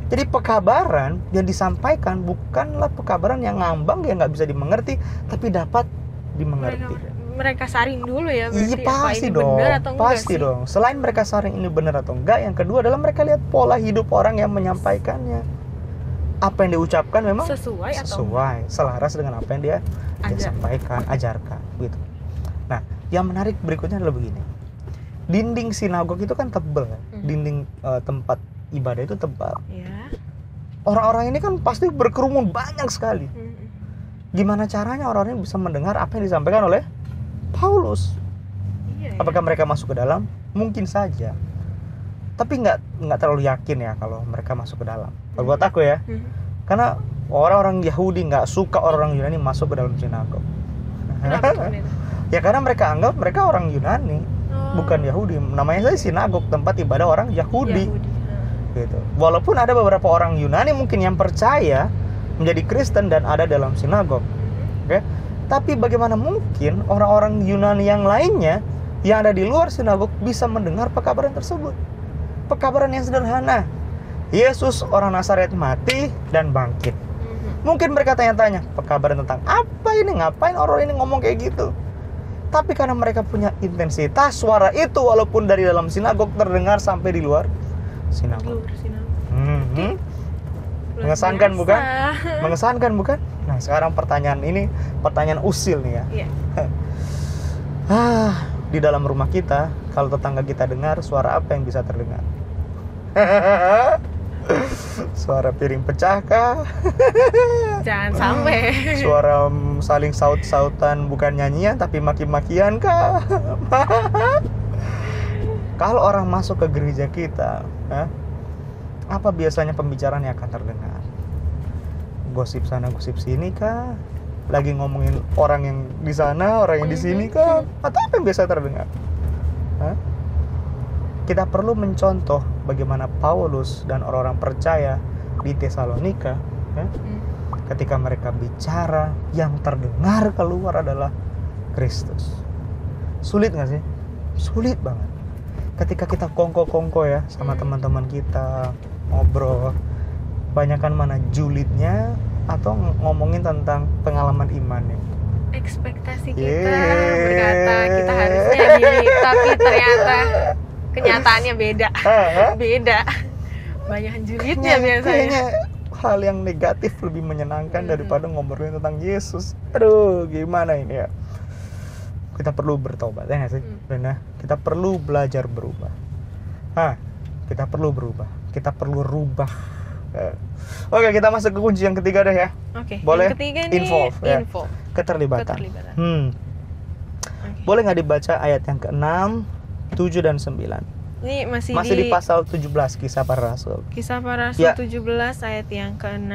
Jadi pekabaran yang disampaikan bukanlah pekabaran yang ngambang, yang nggak bisa dimengerti, tapi dapat dimengerti. Mereka saring dulu ya, Iya berarti pasti apa ini dong, benar atau enggak pasti sih? dong. Selain mereka saring ini benar atau enggak, yang kedua adalah mereka lihat pola hidup orang yang menyampaikannya. Apa yang diucapkan memang sesuai, selaras dengan apa yang dia sampaikan, ajarkan, gitu. Nah, yang menarik berikutnya adalah begini. Dinding sinagog itu kan tebal, dinding tempat ibadah itu tebal. Ya. Orang-orang ini kan pasti berkerumun banyak sekali. Gimana caranya orang ini bisa mendengar apa yang disampaikan oleh Paulus? Apakah mereka masuk ke dalam? Mungkin saja. Tapi nggak terlalu yakin ya kalau mereka masuk ke dalam. Kalau buat aku ya, karena orang-orang Yahudi nggak suka orang Yunani masuk ke dalam sinagog. Ya karena mereka anggap mereka orang Yunani, bukan Yahudi. Namanya saja sinagog, tempat ibadah orang Yahudi. Gitu. Walaupun ada beberapa orang Yunani mungkin yang percaya menjadi Kristen dan ada dalam sinagog. Oke? Tapi bagaimana mungkin orang-orang Yunani yang lainnya yang ada di luar sinagog bisa mendengar pekabaran tersebut? Pekabaran yang sederhana. Yesus orang Nazaret mati dan bangkit. Mungkin mereka tanya-tanya, pekabaran tentang apa ini? Ngapain orang ini ngomong kayak gitu? Tapi karena mereka punya intensitas, suara itu walaupun dari dalam sinagog terdengar sampai di luar sinagog. Mengesankan bukan? Mengesankan bukan? Nah, sekarang pertanyaan ini pertanyaan usil nih ya. Di dalam rumah kita, kalau tetangga kita dengar, suara apa yang bisa terdengar? Suara piring pecah kah? Jangan sampai. Suara saling saut-sautan bukan nyanyian tapi maki-makian kah? Kalau orang masuk ke gereja kita, apa biasanya pembicaraan yang akan terdengar? Gosip sana, gosip sini kah? Lagi ngomongin orang yang di sana, orang yang di sini kah? Atau apa yang biasa terdengar? Kita perlu mencontoh bagaimana Paulus dan orang-orang percaya di Tesalonika, ketika mereka bicara, yang terdengar keluar adalah Kristus. Sulit nggak sih? Sulit banget. Ketika kita kongko-kongko ya sama teman-teman kita, ngobrol, Banyakan mana julidnya atau ngomongin tentang pengalaman imannya? Ekspektasi kita berkata kita harusnya gini, tapi ternyata kenyataannya beda. Beda. Banyak julidnya biasanya. Kayaknya hal yang negatif lebih menyenangkan daripada ngomongin tentang Yesus. Aduh, gimana ini ya? Kita perlu bertobat, ya nggak sih? Brenda, kita perlu belajar berubah. Kita perlu berubah. Kita perlu rubah. Oke, kita masuk ke kunci yang ketiga deh ya. Oke. Boleh? Yang ketiga nih Involve, ya. Keterlibatan. Okay. Boleh nggak dibaca ayat yang ke-6, 7 dan 9? Ini masih di pasal 17 Kisah Para Rasul. Kisah Para Rasul 17 ayat yang ke-6.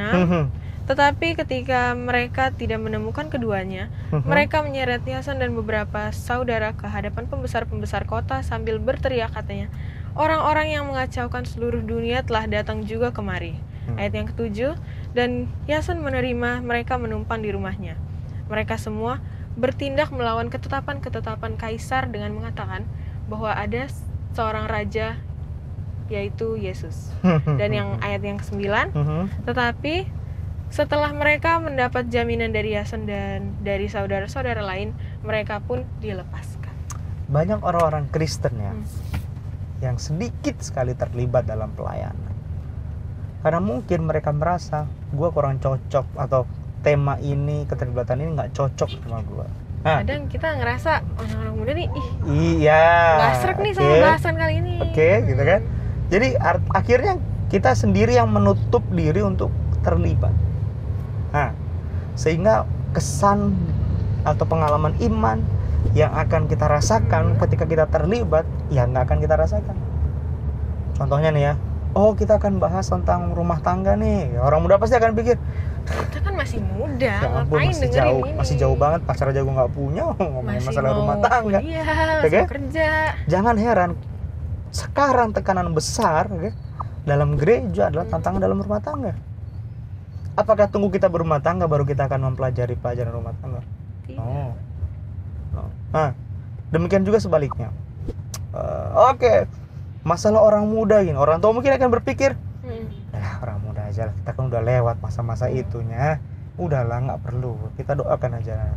Tetapi ketika mereka tidak menemukan keduanya, mereka menyeret Yason dan beberapa saudara ke hadapan pembesar-pembesar kota sambil berteriak katanya, orang-orang yang mengacaukan seluruh dunia telah datang juga kemari. Ayat yang ke-7, dan Yason menerima mereka menumpang di rumahnya. Mereka semua bertindak melawan ketetapan-ketetapan kaisar dengan mengatakan bahwa ada seorang raja, yaitu Yesus. Dan yang ayat yang ke-9, tetapi setelah mereka mendapat jaminan dari Yason dan dari saudara-saudara lain, mereka pun dilepaskan. Banyak orang-orang Kristen ya yang sedikit sekali terlibat dalam pelayanan. Karena mungkin mereka merasa gue kurang cocok atau tema ini, keterlibatan ini nggak cocok sama gue. Kadang kita ngerasa orang-orang muda nih, iya, nggak srek nih sama bahasan kali ini. Gitu kan. Jadi akhirnya kita sendiri yang menutup diri untuk terlibat. Sehingga kesan atau pengalaman iman yang akan kita rasakan ketika kita terlibat, ya nggak akan kita rasakan. Contohnya nih ya, kita akan bahas tentang rumah tangga nih. Orang muda pasti akan pikir, kita kan masih muda, ya ampun, ngapain dengerin ini? Masih jauh banget, pacar aja gue nggak punya, ngomongin masalah rumah tangga. Masih kerja. Jangan heran, sekarang tekanan besar dalam gereja adalah tantangan dalam rumah tangga. Apakah tunggu kita berumah tangga baru kita akan mempelajari pelajaran rumah tangga? Tidak. Demikian juga sebaliknya. Masalah orang muda ini, orang tua mungkin akan berpikir, orang muda aja lah, kita kan udah lewat masa-masa itunya, udahlah nggak perlu, kita doakan aja.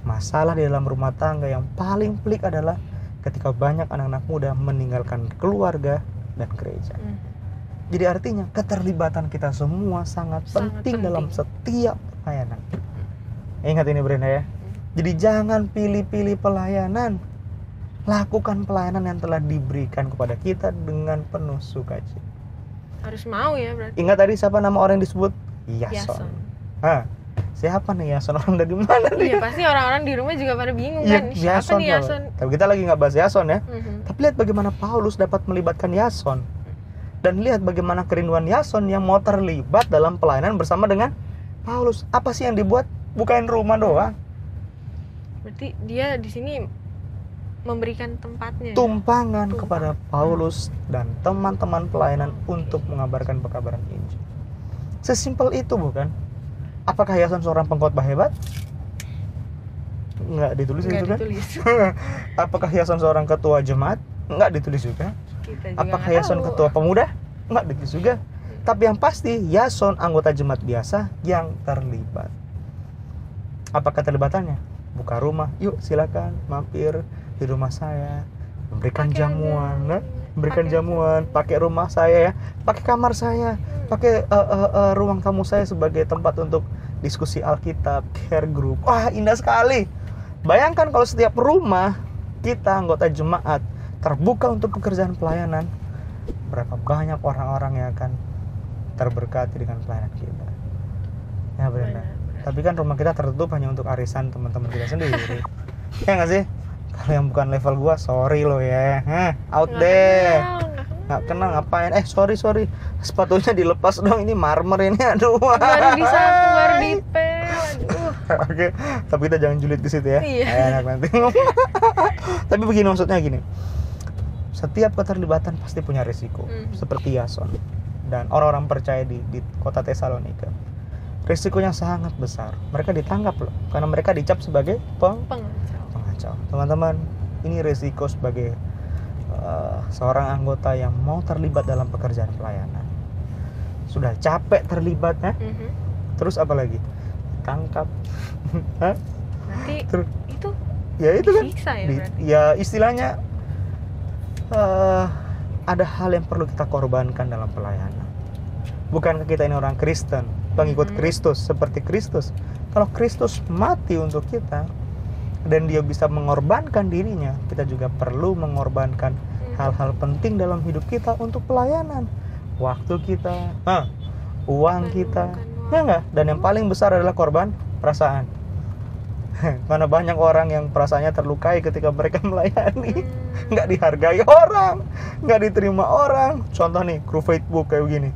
Masalah di dalam rumah tangga yang paling pelik adalah ketika banyak anak-anak muda meninggalkan keluarga dan gereja. Jadi artinya keterlibatan kita semua sangat penting dalam setiap pelayanan. Ingat ini Brenda ya. Jadi jangan pilih-pilih pelayanan. Lakukan pelayanan yang telah diberikan kepada kita dengan penuh sukacita. Harus mau ya berarti. Ingat tadi siapa nama orang yang disebut? Yason. Siapa nih Yason? Orang dari mana nih? Iya pasti orang-orang di rumah juga pada bingung kan. Siapa nih Yason? Tapi kita lagi nggak bahas Yason ya. Tapi lihat bagaimana Paulus dapat melibatkan Yason. Dan lihat bagaimana kerinduan Yason yang mau terlibat dalam pelayanan bersama dengan Paulus. Apa sih yang dibuat? Bukain rumah doang. Berarti dia di sini memberikan tempatnya. Tumpangan kepada Paulus dan teman-teman pelayanan untuk mengabarkan pekabaran Injil. Sesimpel itu bukan? Apakah Yason seorang pengkhotbah hebat? Nggak ditulis itu kan? Apakah Yason seorang ketua jemaat? Nggak ditulis juga. Apakah Yason ketua pemuda? Nggak ditulis juga. Tapi yang pasti Yason anggota jemaat biasa yang terlibat. Apa keterlibatannya? Buka rumah, yuk silakan mampir di rumah saya, memberikan jamuan, pakai rumah saya ya, pakai kamar saya, pakai ruang tamu saya sebagai tempat untuk diskusi Alkitab, care group. Wah, indah sekali. Bayangkan kalau setiap rumah kita anggota jemaat terbuka untuk pekerjaan pelayanan, berapa banyak orang-orang yang akan terberkati dengan pelayanan kita. Ya benar. Tapi kan rumah kita tertutup hanya untuk arisan teman-teman kita sendiri. Ya nggak sih? Kalau yang bukan level gua, sorry lo ya. Out there. Nggak kenal ngapain? Sorry. Sepatunya dilepas dong. Ini marmer ini. Aduh. Baru disapu, baru dipel. Aduh. Oke. Tapi kita jangan julid di situ ya. Iya. Enak nanti. Tapi begini maksudnya gini. Setiap keterlibatan pasti punya risiko. Seperti Yason dan orang-orang percaya di kota Tesalonika. Risikonya sangat besar. Mereka ditangkap loh, karena mereka dicap sebagai pengacau. Teman-teman, ini risiko sebagai seorang anggota yang mau terlibat dalam pekerjaan pelayanan. sudah capek terlibatnya, Mhm. terus apa lagi? Tangkap. Hah? Nanti Terus itu ya itu kan disiksa ya berarti. ya istilahnya ada hal yang perlu kita korbankan dalam pelayanan. Bukankah kita ini orang Kristen, pengikut Mhm. Kristus seperti Kristus? Kalau Kristus mati untuk kita dan dia bisa mengorbankan dirinya, kita juga perlu mengorbankan hal-hal penting dalam hidup kita untuk pelayanan. Waktu kita, uang kita, ya enggak? Dan yang paling besar adalah korban perasaan. Mana banyak orang yang perasaannya terlukai ketika mereka melayani, nggak dihargai orang, nggak diterima orang. Contoh nih, kru Facebook kayak begini.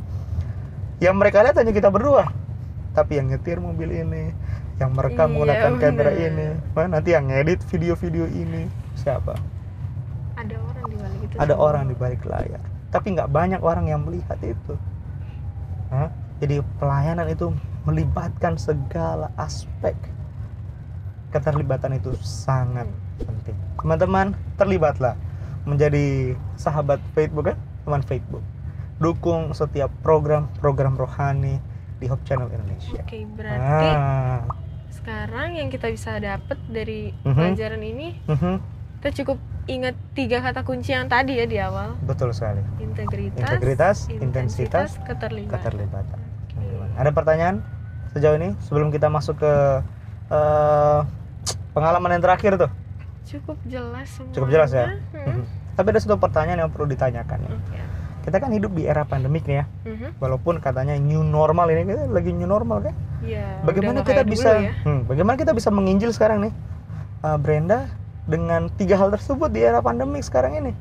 Yang mereka lihat hanya kita berdua, tapi yang nyetir mobil ini, yang merekam menggunakan kamera ini, nanti yang ngedit video-video ini, siapa? Ada orang di balik itu. Ada orang di balik layar, tapi nggak banyak orang yang melihat itu. Jadi pelayanan itu melibatkan segala aspek. Keterlibatan itu sangat penting. Teman-teman, terlibatlah menjadi sahabat Facebook kan? Teman Facebook. Dukung setiap program-program rohani di Hope Channel Indonesia. Oke, berarti sekarang yang kita bisa dapat dari pelajaran ini, kita cukup ingat 3 kata kunci yang tadi ya di awal. Betul sekali. Integritas, intensitas, keterlibatan. Okay. Ada pertanyaan sejauh ini sebelum kita masuk ke pengalaman yang terakhir tuh? Cukup jelas semuanya. Cukup jelas ya. Tapi ada satu pertanyaan yang perlu ditanyakan ya. Kita kan hidup di era pandemik nih ya. Walaupun katanya new normal ini, kita lagi new normal kan? Iya. Bagaimana kita bisa ya? Bagaimana kita bisa menginjil sekarang nih? Brenda, dengan 3 hal tersebut di era pandemik sekarang ini.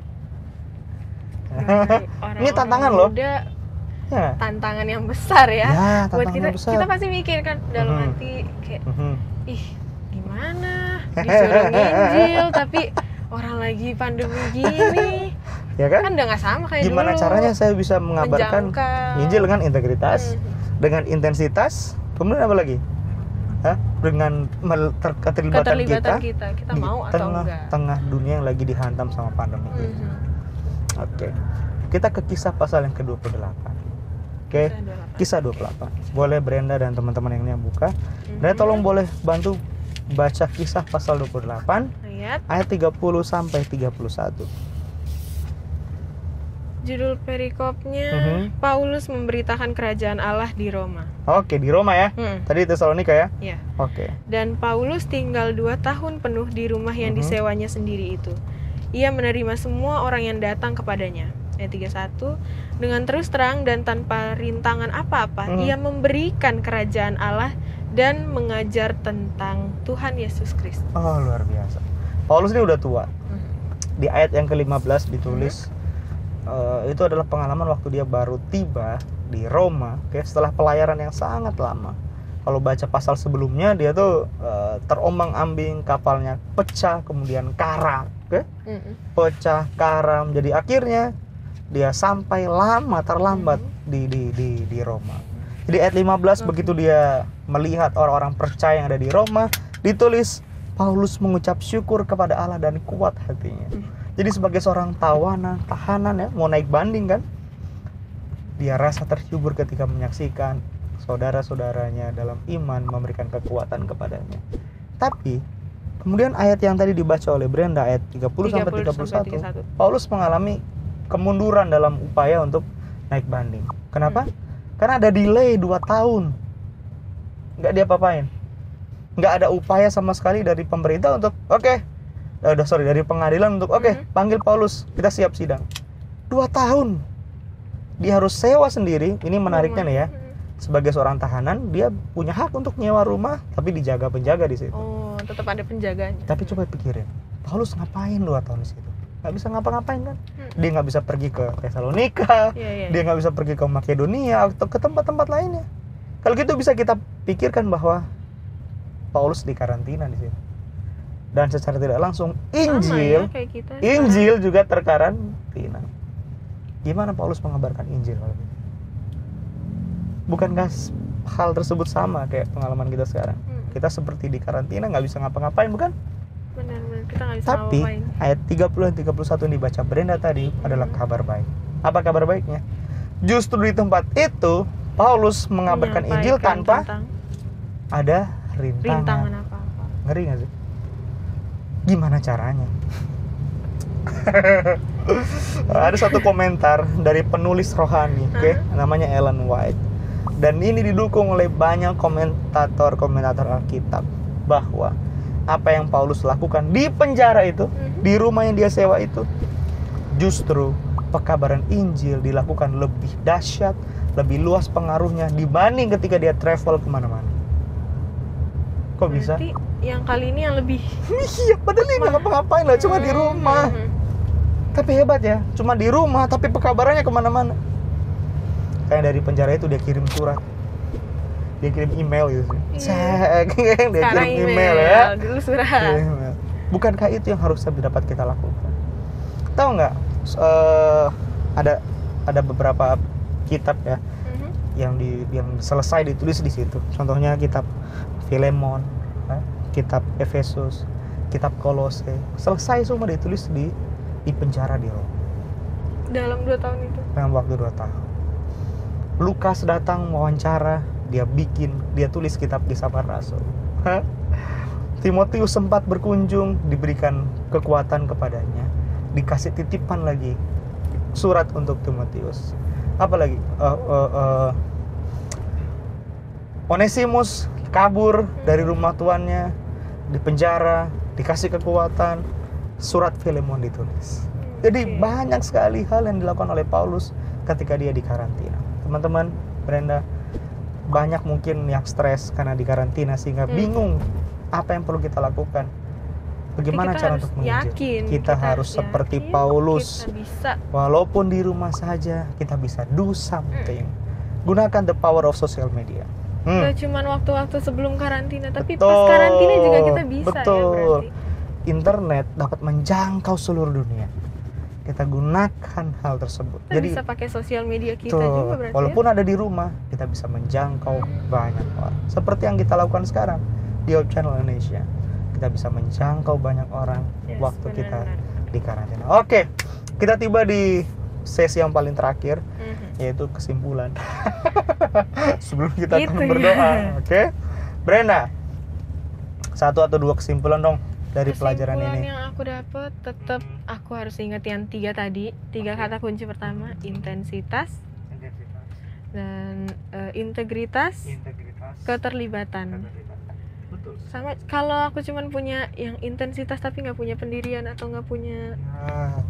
Ini tantangan loh. Ya. Tantangan yang besar ya. Buat kita besar. Kita pasti mikir kan dalam hati kayak ih, gimana disuruh nginjil tapi orang lagi pandemi gini. Ya kan? Kan udah gak sama kayak gimana dulu. Caranya saya bisa mengabarkan Injil dengan integritas, dengan intensitas, kemudian apa lagi? Dengan keterlibatan kita mau atau enggak? Tengah dunia yang lagi dihantam sama pandemi. Oke. Kita ke kisah pasal yang ke-28. Oke. Kisah 28. Boleh Brenda dan teman-teman yang ini buka. Dan tolong boleh bantu baca kisah pasal 28 ayat 30 sampai 31. Judul perikopnya Paulus memberitakan kerajaan Allah di Roma. Oke, di Roma ya. Tadi Tesalonika ya? Iya. Oke. Dan Paulus tinggal 2 tahun penuh di rumah yang disewanya sendiri itu. Ia menerima semua orang yang datang kepadanya. Ayat 31. Dengan terus terang dan tanpa rintangan apa-apa, ia memberikan kerajaan Allah dan mengajar tentang Tuhan Yesus Kristus. Oh, luar biasa. Paulus ini udah tua. Di ayat yang ke-15 ditulis itu adalah pengalaman waktu dia baru tiba di Roma, setelah pelayaran yang sangat lama. Kalau baca pasal sebelumnya, dia tuh terombang-ambing, kapalnya pecah, kemudian karam, pecah, karam. Jadi akhirnya dia sampai terlambat di Roma. Jadi ayat 15 begitu dia melihat orang-orang percaya yang ada di Roma, ditulis Paulus mengucap syukur kepada Allah dan kuat hatinya. Jadi sebagai seorang tahanan ya, mau naik banding kan, dia rasa terhibur ketika menyaksikan saudara-saudaranya dalam iman memberikan kekuatan kepadanya. Tapi kemudian ayat yang tadi dibaca oleh Brenda, ayat 30 sampai 31, Paulus mengalami kemunduran dalam upaya untuk naik banding. Kenapa? Karena ada delay 2 tahun. Nggak diapa-apain. Nggak ada upaya sama sekali dari pemerintah untuk dari pengadilan untuk panggil Paulus, kita siap sidang. 2 tahun dia harus sewa sendiri. Ini menariknya nih ya, sebagai seorang tahanan dia punya hak untuk nyewa rumah, tapi dijaga penjaga di situ. Oh, tetap ada penjaganya. Tapi coba pikirin, Paulus ngapain 2 tahun di situ? Nggak bisa ngapa-ngapain kan? Dia nggak bisa pergi ke Tesalonika, dia nggak bisa pergi ke Makedonia atau ke tempat-tempat lainnya. Kalau gitu bisa kita pikirkan bahwa Paulus di karantina di situ. Dan secara tidak langsung Injil, kayak kita Injil juga terkarantina. Gimana Paulus mengabarkan Injil kalau gitu? Bukankah hal tersebut sama kayak pengalaman kita sekarang? Kita seperti di karantina, nggak bisa ngapa-ngapain, bukan? Benar-benar kita nggak bisa Tapi ngapa-ngapain. ayat 30 dan 31 yang dibaca Brenda tadi adalah kabar baik. Apa kabar baiknya? Justru di tempat itu Paulus mengabarkan Injil tanpa tentang ada rintangan rintangan. apa-apa. Ngeri gak sih? Gimana caranya? Ada satu komentar dari penulis rohani, oke, namanya Ellen White. Dan ini didukung oleh banyak komentator Alkitab bahwa apa yang Paulus lakukan di penjara itu, di rumah yang dia sewa itu, justru pekabaran Injil dilakukan lebih dahsyat, lebih luas pengaruhnya dibanding ketika dia travel kemana-mana. Kok bisa? Berarti yang kali ini yang lebih Iya, padahal dia nggak ngapa-ngapain lah, cuma di rumah. Tapi hebat ya, cuma di rumah tapi pekabarannya kemana-mana. Kayak dari penjara itu dia kirim surat, dia kirim email gitu sih. Dia sekarang kirim email ya. dulu surat. Email. Bukankah itu yang harusnya dapat kita lakukan? Tahu nggak? Ada beberapa kitab ya yang selesai ditulis di situ. Contohnya kitab Filemon, kitab Efesus, kitab Kolose, selesai semua ditulis di penjara di Roma. Dalam 2 tahun itu. Dalam waktu 2 tahun. Lukas datang wawancara, dia tulis kitab Kisah Para Rasul. Timotius sempat berkunjung, diberikan kekuatan kepadanya, dikasih titipan lagi surat untuk Timotius. Apalagi Onesimus kabur dari rumah tuannya, di penjara, dikasih kekuatan, surat Filemon ditulis. Jadi banyak sekali hal yang dilakukan oleh Paulus ketika dia di karantina. Teman-teman, Brenda, banyak mungkin yang stres karena di karantina sehingga bingung apa yang perlu kita lakukan. Bagaimana cara untuk menginjil? Kita harus seperti Paulus. Walaupun di rumah saja, kita bisa do something. Gunakan the power of social media. Gak cuma waktu-waktu sebelum karantina, tapi pas karantina juga kita bisa. Ya berarti. Internet dapat menjangkau seluruh dunia. Kita gunakan hal tersebut. Kita bisa pakai sosial media kita juga berarti. Walaupun ada di rumah, kita bisa menjangkau banyak orang. Seperti yang kita lakukan sekarang di Hope Channel Indonesia. Kita bisa menjangkau banyak orang waktu kita di karantina. Oke, kita tiba di sesi yang paling terakhir, yaitu kesimpulan. Sebelum kita akan berdoa, oke? Brenda, 1 atau 2 kesimpulan dong dari pelajaran ini. Kesimpulan yang aku dapat, tetap aku harus ingat yang 3 tadi. 3 kata kunci pertama, intensitas dan integritas, keterlibatan. Betul. Sama kalau aku cuman punya yang intensitas tapi nggak punya pendirian atau nggak punya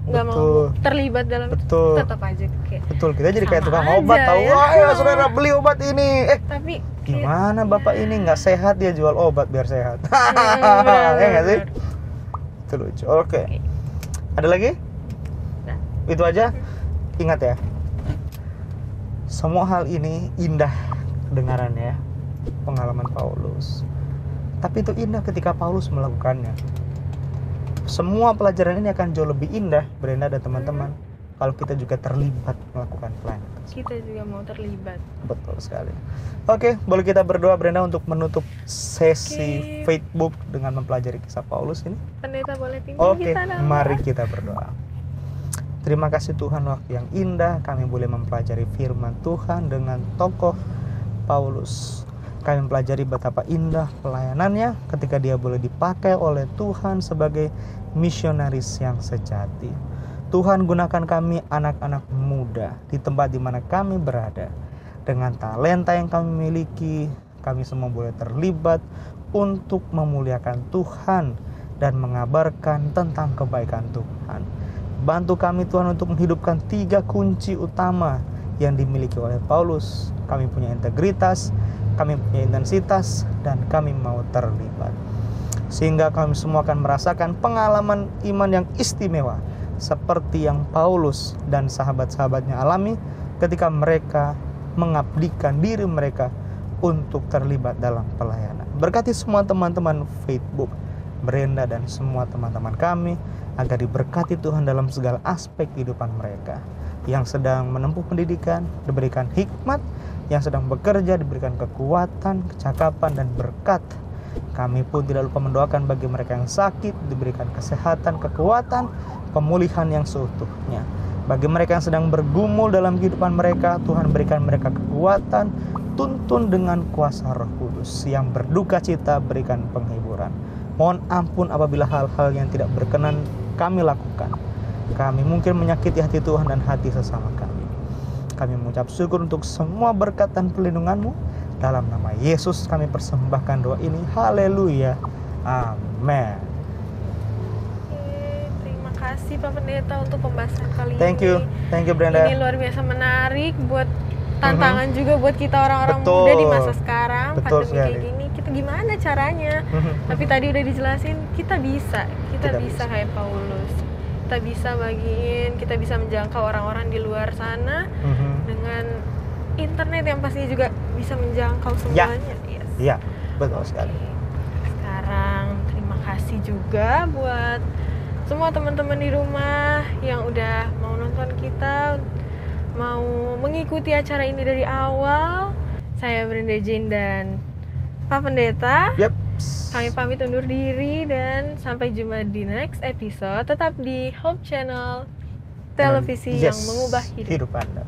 nggak mau terlibat dalam itu, tetap aja kayak kita jadi kayak tukang obat tahu ya saudara beli obat ini tapi gimana bapak ini nggak sehat, dia jual obat biar sehat. Ya nggak sih? Itu lucu. Oke. Ada lagi? Itu aja. Ingat ya, semua hal ini indah kedengarannya, pengalaman Paulus. Tapi itu indah ketika Paulus melakukannya. Semua pelajaran ini akan jauh lebih indah, Brenda dan teman-teman, kalau kita juga terlibat melakukan pelayanan. Kita juga mau terlibat. Betul sekali. Oke, boleh kita berdoa, Brenda, untuk menutup sesi Facebook dengan mempelajari kisah Paulus ini? Pendeta boleh pimpin kita. Oke, mari kita berdoa. Terima kasih Tuhan, waktu yang indah kami boleh mempelajari firman Tuhan dengan tokoh Paulus. Kami mempelajari betapa indah pelayanannya ketika dia boleh dipakai oleh Tuhan sebagai misionaris yang sejati. Tuhan, gunakan kami anak-anak muda di tempat di mana kami berada. Dengan talenta yang kami miliki, kami semua boleh terlibat untuk memuliakan Tuhan dan mengabarkan tentang kebaikan Tuhan. Bantu kami Tuhan untuk menghidupkan 3 kunci utama yang dimiliki oleh Paulus. Kami punya integritas, kami punya intensitas, dan kami mau terlibat. Sehingga kami semua akan merasakan pengalaman iman yang istimewa seperti yang Paulus dan sahabat-sahabatnya alami ketika mereka mengabdikan diri mereka untuk terlibat dalam pelayanan. Berkati semua teman-teman Facebook, Brenda dan semua teman-teman kami agar diberkati Tuhan dalam segala aspek kehidupan mereka. Yang sedang menempuh pendidikan diberikan hikmat, yang sedang bekerja diberikan kekuatan, kecakapan, dan berkat. Kami pun tidak lupa mendoakan bagi mereka yang sakit diberikan kesehatan, kekuatan, pemulihan yang seutuhnya. Bagi mereka yang sedang bergumul dalam kehidupan mereka, Tuhan berikan mereka kekuatan, tuntun dengan kuasa Roh Kudus. Yang berduka cita, berikan penghiburan. Mohon ampun apabila hal-hal yang tidak berkenan kami lakukan. Kami mungkin menyakiti hati Tuhan dan hati sesama kami. Kami mengucap syukur untuk semua berkat dan perlindungan-Mu. Dalam nama Yesus kami persembahkan doa ini. Haleluya. Amin. Terima kasih Pak Pendeta untuk pembahasan kali ini. Thank you Brenda. Ini luar biasa menarik buat tantangan juga buat kita orang-orang muda di masa sekarang. Betul pandemi kayak gini, kita gimana caranya? Tapi tadi udah dijelasin, kita bisa kayak Paulus. Kita bisa bagiin, kita bisa menjangkau orang-orang di luar sana dengan internet yang pastinya juga bisa menjangkau semuanya. Iya, betul sekali. Sekarang terima kasih juga buat semua teman-teman di rumah yang udah mau nonton kita, mau mengikuti acara ini dari awal. Saya Brenda Jane dan Pak Pendeta. Kami pamit undur diri dan sampai jumpa di next episode. Tetap di Hope Channel, televisi yang mengubah hidup Anda.